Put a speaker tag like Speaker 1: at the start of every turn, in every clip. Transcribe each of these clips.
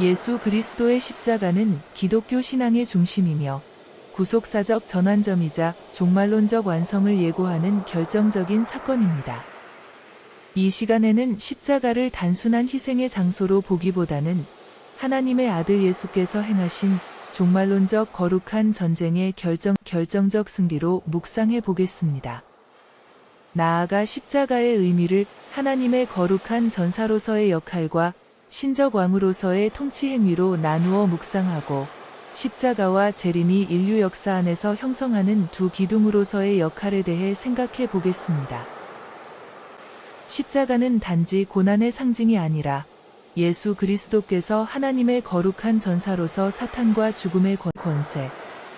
Speaker 1: 예수 그리스도의 십자가는 기독교 신앙의 중심이며 구속사적 전환점이자 종말론적 완성을 예고하는 결정적인 사건입니다. 이 시간에는 십자가를 단순한 희생의 장소로 보기보다는 하나님의 아들 예수께서 행하신 종말론적 거룩한 전쟁의 결정적 승리로 묵상해 보겠습니다. 나아가 십자가의 의미를 하나님의 거룩한 전사로서의 역할과 신적 왕으로서의 통치 행위로 나누어 묵상하고 십자가와 재림이 인류 역사 안에서 형성하는 두 기둥으로서의 역할에 대해 생각해 보겠습니다. 십자가는 단지 고난의 상징이 아니라 예수 그리스도께서 하나님의 거룩한 전사로서 사탄과 죽음의 권세,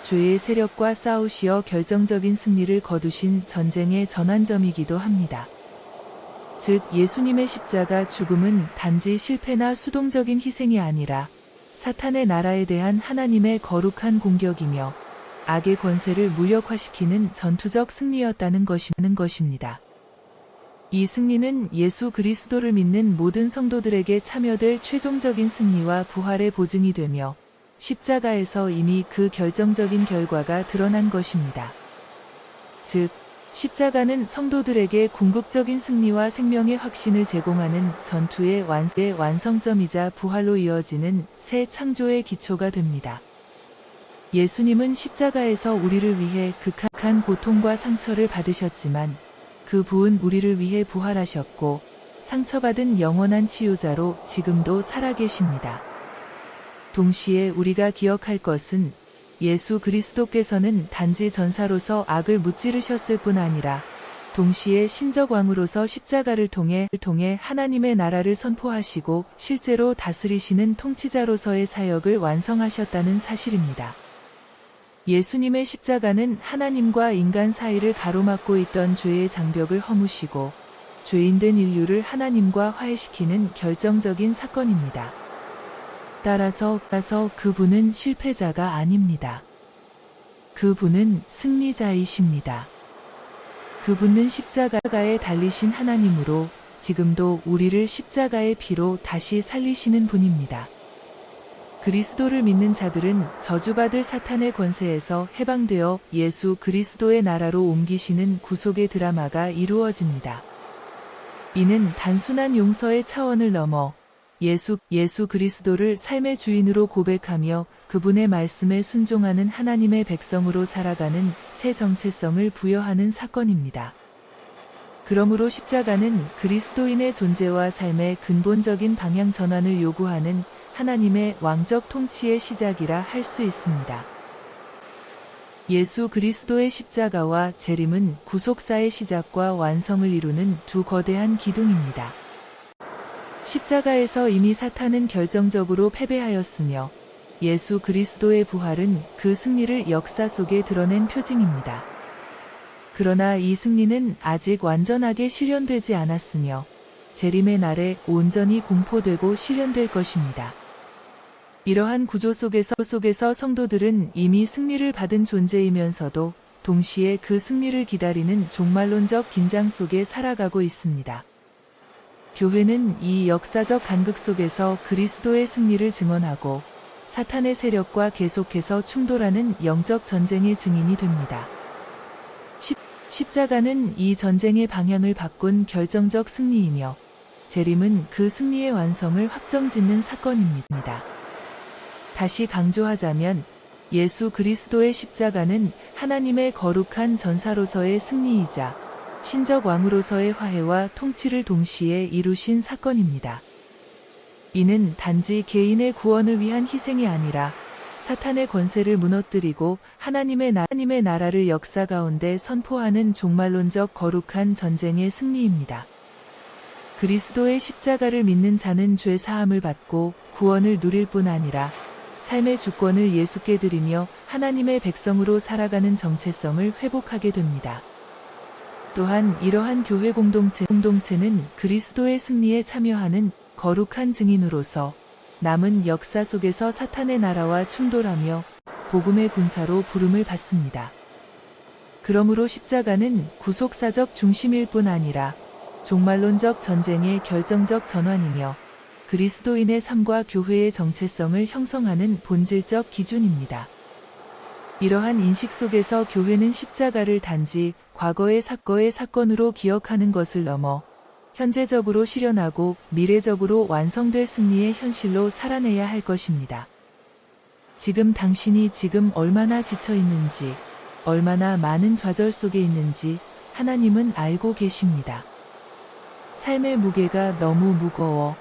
Speaker 1: 죄의 세력과 싸우시어 결정적인 승리를 거두신 전쟁의 전환점이기도 합니다. 즉 예수님의 십자가 죽음은 단지 실패나 수동적인 희생이 아니라 사탄의 나라에 대한 하나님의 거룩한 공격이며 악의 권세를 무력화시키는 전투적 승리였다는 것입니다. 이 승리는 예수 그리스도를 믿는 모든 성도들에게 참여될 최종적인 승리와 부활의 보증이 되며 십자가에서 이미 그 결정적인 결과가 드러난 것입니다. 즉, 십자가는 성도들에게 궁극적인 승리와 생명의 확신을 제공하는 전투의 완성점이자 부활로 이어지는 새 창조의 기초가 됩니다. 예수님은 십자가에서 우리를 위해 극한 고통과 상처를 받으셨지만 그 부은 우리를 위해 부활하셨고 상처받은 영원한 치유자로 지금도 살아계십니다. 동시에 우리가 기억할 것은 예수 그리스도께서는 단지 전사로서 악을 무찌르셨을 뿐 아니라 동시에 신적 왕으로서 십자가를 통해 하나님의 나라를 선포하시고 실제로 다스리시는 통치자로서의 사역을 완성하셨다는 사실입니다. 예수님의 십자가는 하나님과 인간 사이를 가로막고 있던 죄의 장벽을 허무시고 죄인된 인류를 하나님과 화해시키는 결정적인 사건입니다. 따라서 그분은 실패자가 아닙니다. 그분은 승리자이십니다. 그분은 십자가에 달리신 하나님으로 지금도 우리를 십자가의 피로 다시 살리시는 분입니다. 그리스도를 믿는 자들은 저주받을 사탄의 권세에서 해방되어 예수 그리스도의 나라로 옮기시는 구속의 드라마가 이루어집니다. 이는 단순한 용서의 차원을 넘어 예수 그리스도를 삶의 주인으로 고백하며 그분의 말씀에 순종하는 하나님의 백성으로 살아가는 새 정체성을 부여하는 사건입니다. 그러므로 십자가는 그리스도인의 존재와 삶의 근본적인 방향 전환을 요구하는 하나님의 왕적 통치의 시작이라 할 수 있습니다. 예수 그리스도의 십자가와 재림은 구속사의 시작과 완성을 이루는 두 거대한 기둥입니다. 십자가에서 이미 사탄은 결정적으로 패배하였으며 예수 그리스도의 부활은 그 승리를 역사 속에 드러낸 표징입니다. 그러나 이 승리는 아직 완전하게 실현되지 않았으며 재림의 날에 온전히 공포되고 실현될 것입니다. 이러한 구조 속에서 성도들은 이미 승리를 받은 존재이면서도 동시에 그 승리를 기다리는 종말론적 긴장 속에 살아가고 있습니다. 교회는 이 역사적 간극 속에서 그리스도의 승리를 증언하고 사탄의 세력과 계속해서 충돌하는 영적 전쟁의 증인이 됩니다. 십자가는 이 전쟁의 방향을 바꾼 결정적 승리이며 재림은 그 승리의 완성을 확정짓는 사건입니다. 다시 강조하자면 예수 그리스도의 십자가는 하나님의 거룩한 전사로서의 승리이자 신적 왕으로서의 화해와 통치를 동시에 이루신 사건입니다. 이는 단지 개인의 구원을 위한 희생이 아니라 사탄의 권세를 무너뜨리고 하나님의 나라를 역사 가운데 선포하는 종말론적 거룩한 전쟁의 승리입니다. 그리스도의 십자가를 믿는 자는 죄 사함을 받고 구원을 누릴 뿐 아니라 삶의 주권을 예수께 드리며 하나님의 백성으로 살아가는 정체성을 회복하게 됩니다. 또한 이러한 교회 공동체는 그리스도의 승리에 참여하는 거룩한 증인으로서 남은 역사 속에서 사탄의 나라와 충돌하며 복음의 군사로 부름을 받습니다. 그러므로 십자가는 구속사적 중심일 뿐 아니라 종말론적 전쟁의 결정적 전환이며 그리스도인의 삶과 교회의 정체성을 형성하는 본질적 기준입니다. 이러한 인식 속에서 교회는 십자가를 단지 과거의 사건으로 기억하는 것을 넘어 현재적으로 실현하고 미래적으로 완성될 승리의 현실로 살아내야 할 것입니다. 지금 당신이 지금 얼마나 지쳐 있는지, 얼마나 많은 좌절 속에 있는지 하나님은 알고 계십니다. 삶의 무게가 너무 무거워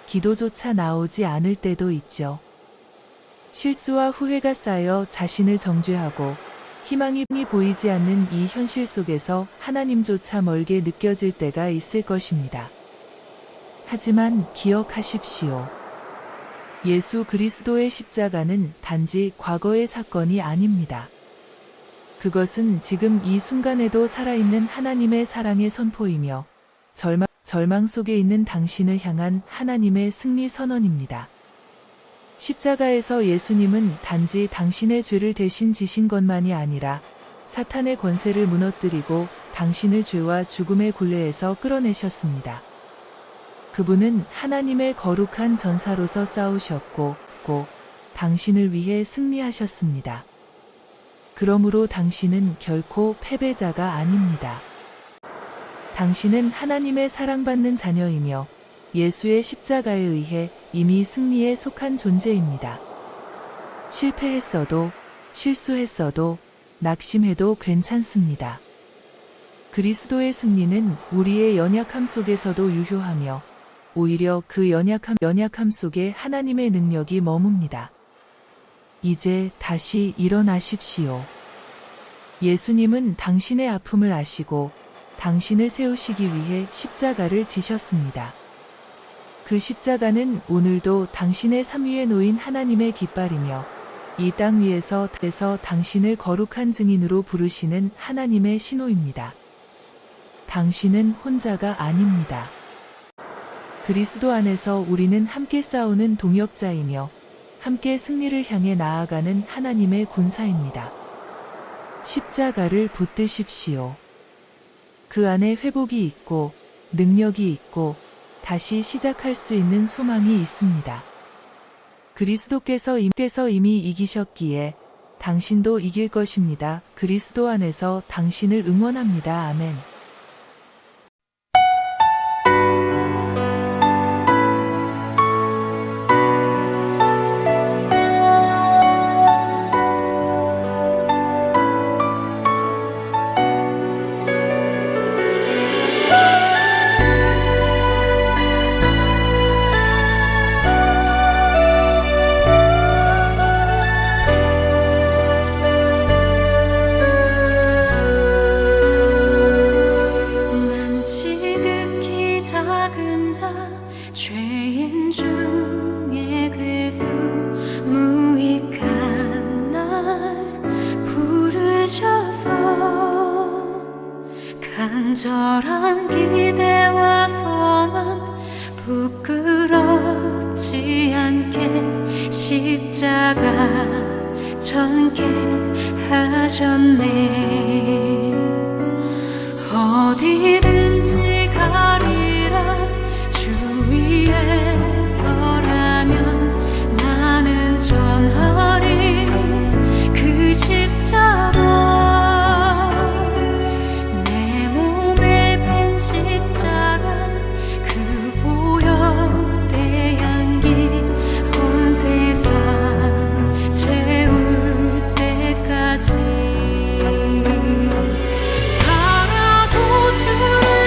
Speaker 1: 기도조차 나오지 않을 때도 있죠. 실수와 후회가 쌓여 자신을 정죄하고 희망이 보이지 않는 이 현실 속에서 하나님조차 멀게 느껴질 때가 있을 것입니다. 하지만 기억하십시오. 예수 그리스도의 십자가는 단지 과거의 사건이 아닙니다. 그것은 지금 이 순간에도 살아있는 하나님의 사랑의 선포이며 절망 속에 있는 당신을 향한 하나님의 승리 선언입니다. 십자가에서 예수님은 단지 당신의 죄를 대신 지신 것만이 아니라 사탄의 권세를 무너뜨리고 당신을 죄와 죽음의 굴레에서 끌어내셨습니다. 그분은 하나님의 거룩한 전사로서 싸우셨고 당신을 위해 승리하셨습니다. 그러므로 당신은 결코 패배자가 아닙니다. 당신은 하나님의 사랑받는 자녀이며 예수의 십자가에 의해 이미 승리에 속한 존재입니다. 실패했어도, 실수했어도, 낙심해도 괜찮습니다. 그리스도의 승리는 우리의 연약함 속에서도 유효하며 오히려 그 연약함 속에 하나님의 능력이 머뭅니다. 이제 다시 일어나십시오. 예수님은 당신의 아픔을 아시고 당신을 세우시기 위해 십자가를 지셨습니다. 그 십자가는 오늘도 당신의 삶 위에 놓인 하나님의 깃발이며 이 땅 위에서 당신을 거룩한 증인으로 부르시는 하나님의 신호입니다. 당신은 혼자가 아닙니다. 그리스도 안에서 우리는 함께 싸우는 동역자이며 함께 승리를 향해 나아가는 하나님의 군사입니다. 십자가를 붙드십시오. 그 안에 회복이 있고 능력이 있고 다시 시작할 수 있는 소망이 있습니다. 그리스도께서 이미 이기셨기에 당신도 이길 것입니다. 그리스도 안에서 당신을 응원합니다. 아멘.
Speaker 2: 죄인 중에 괴수 무익한 날 부르셔서 간절한 기대와 소망 부끄럽지 않게 십자가 전개하셨네. 어디든지 가리라 주 위에 서라면 나는 전하리 그 십자가. 내 몸에 밴 십자가 그 보혈의 향기 온 세상 채울 때까지 살아도 주를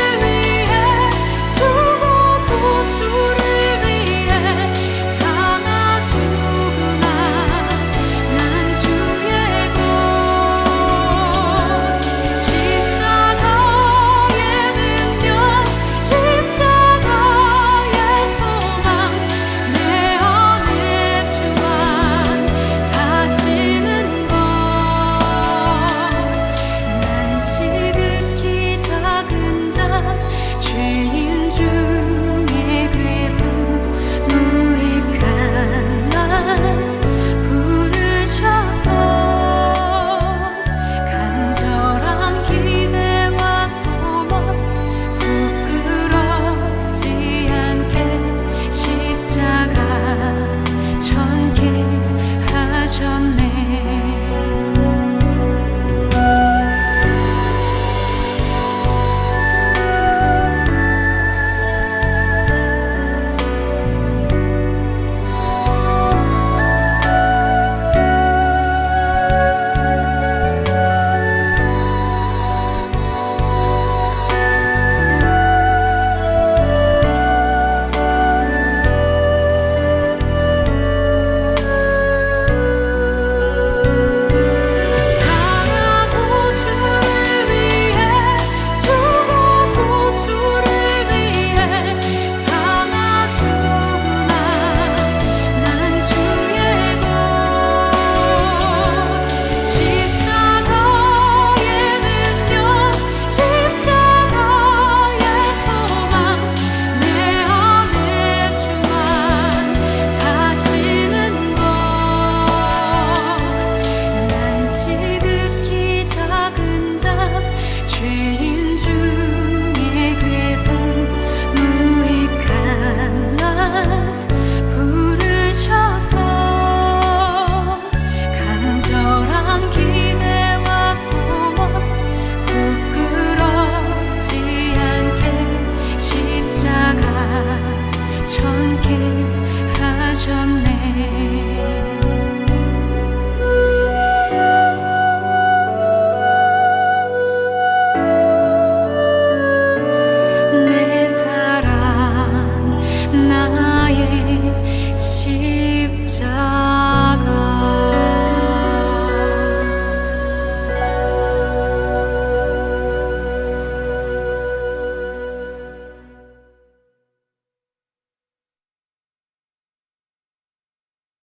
Speaker 2: 주셨네